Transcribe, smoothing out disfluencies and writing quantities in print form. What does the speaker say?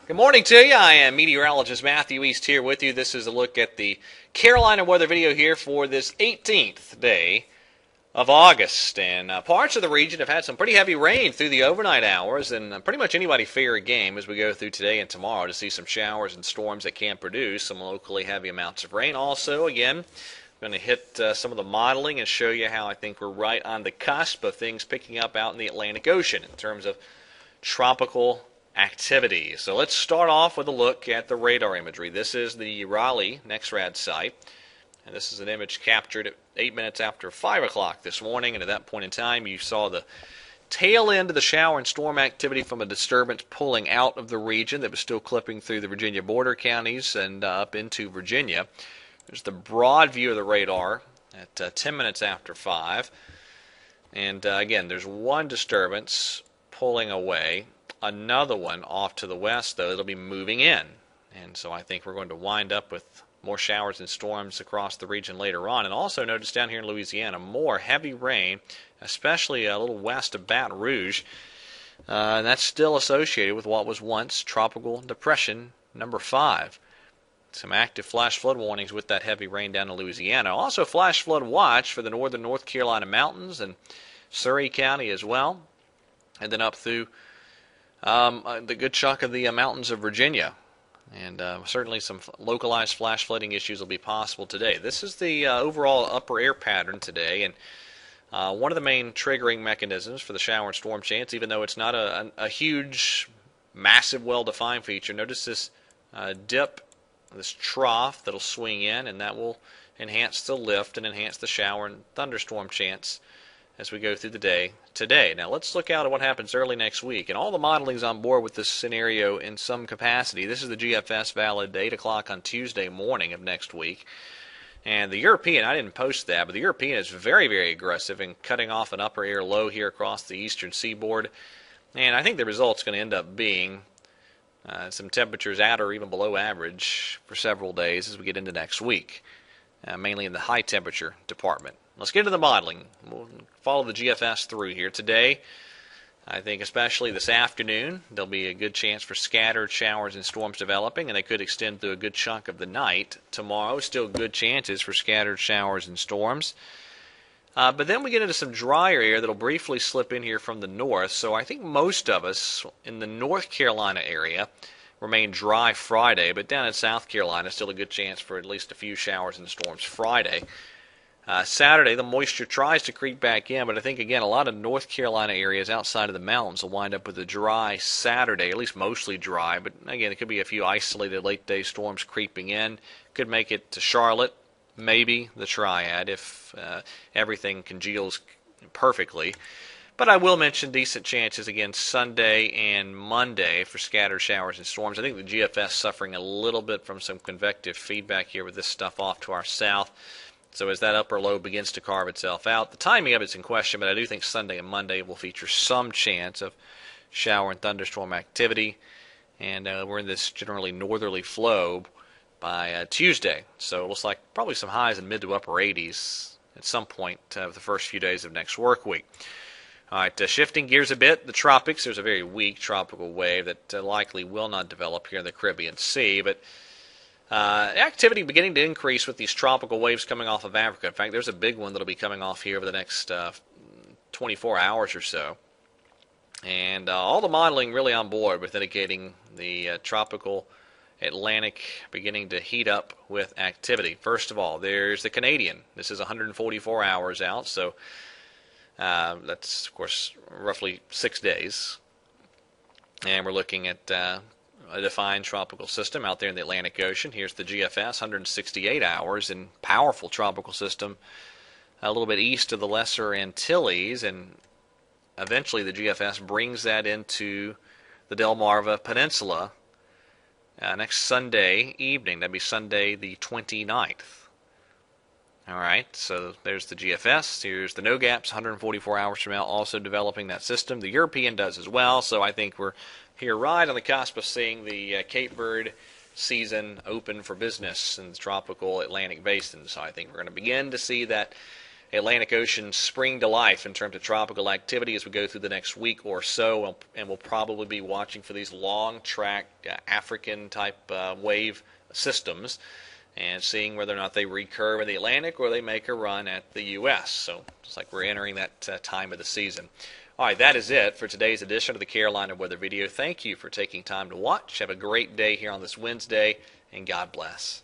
Good morning to you. I am meteorologist Matthew East here with you. This is a look at the Carolina weather video here for this 18th day of August. And parts of the region have had some pretty heavy rain through the overnight hours, and pretty much anybody fair game as we go through today and tomorrow to see some showers and storms that can produce some locally heavy amounts of rain. Also, again, I'm going to hit some of the modeling and show you how I think we're right on the cusp of things picking up out in the Atlantic Ocean in terms of tropical activity. So let's start off with a look at the radar imagery. This is the Raleigh NEXRAD site, and this is an image captured at 8 minutes after 5 o'clock this morning, and at that point in time you saw the tail end of the shower and storm activity from a disturbance pulling out of the region that was still clipping through the Virginia border counties and up into Virginia. There's the broad view of the radar at 10 minutes after 5, and again, there's one disturbance pulling away. Another one off to the west, though, it'll be moving in. And so I think we're going to wind up with more showers and storms across the region later on. And also notice down here in Louisiana, more heavy rain, especially a little west of Baton Rouge. And that's still associated with what was once Tropical Depression number 5. Some active flash flood warnings with that heavy rain down in Louisiana. Also flash flood watch for the northern North Carolina mountains and Surrey County as well. And then up through the good chunk of the mountains of Virginia. And certainly some localized flash flooding issues will be possible today. This is the overall upper air pattern today, and one of the main triggering mechanisms for the shower and storm chance, even though it's not a huge, massive, well-defined feature. Notice this dip, this trough that'll swing in, and that will enhance the lift and enhance the shower and thunderstorm chance as we go through the day today. Now let's look out at what happens early next week. And all the modeling's on board with this scenario in some capacity. This is the GFS valid 8 o'clock on Tuesday morning of next week. And the European, I didn't post that, but the European is very, very aggressive in cutting off an upper air low here across the eastern seaboard. And I think the result's going to end up being some temperatures at or even below average for several days as we get into next week, mainly in the high temperature department. Let's get into the modeling. We'll follow the GFS through here. Today, I think especially this afternoon, there'll be a good chance for scattered showers and storms developing, and they could extend through a good chunk of the night. Tomorrow, still good chances for scattered showers and storms. But then we get into some drier air that'll briefly slip in here from the north, so I think most of us in the North Carolina area remain dry Friday, but down in South Carolina, still a good chance for at least a few showers and storms Friday. Saturday, the moisture tries to creep back in, but I think, again, a lot of North Carolina areas outside of the mountains will wind up with a dry Saturday, at least mostly dry. But, again, it could be a few isolated late-day storms creeping in. Could make it to Charlotte, maybe the Triad, if everything congeals perfectly. But I will mention decent chances, again, Sunday and Monday for scattered showers and storms. I think the GFS suffering a little bit from some convective feedback here with this stuff off to our south. So as that upper low begins to carve itself out, the timing of it's in question, but I do think Sunday and Monday will feature some chance of shower and thunderstorm activity. And we're in this generally northerly flow by Tuesday. So it looks like probably some highs in mid to upper 80s at some point of the first few days of next work week. All right, shifting gears a bit, the tropics. There's a very weak tropical wave that likely will not develop here in the Caribbean Sea, but activity beginning to increase with these tropical waves coming off of Africa. In fact, there's a big one that'll be coming off here over the next 24 hours or so. And all the modeling really on board with indicating the tropical Atlantic beginning to heat up with activity. First of all, there's the Canadian. This is 144 hours out, so that's, of course, roughly 6 days. And we're looking at a defined tropical system out there in the Atlantic Ocean. Here's the GFS, 168 hours, and powerful tropical system a little bit east of the Lesser Antilles, and eventually the GFS brings that into the Delmarva Peninsula next Sunday evening. That'd be Sunday the 29th. All right, so there's the GFS. Here's the NOGAPS, 144 hours from now, also developing that system. The European does as well, so I think we're here right on the cusp of seeing the Cape Verde season open for business in the tropical Atlantic basin. So I think we're going to begin to see that Atlantic Ocean spring to life in terms of tropical activity as we go through the next week or so, and we'll probably be watching for these long-track African-type wave systems and seeing whether or not they recurve in the Atlantic or they make a run at the U.S. So it's like we're entering that time of the season. All right, that is it for today's edition of the Carolina Weather Video. Thank you for taking time to watch. Have a great day here on this Wednesday, and God bless.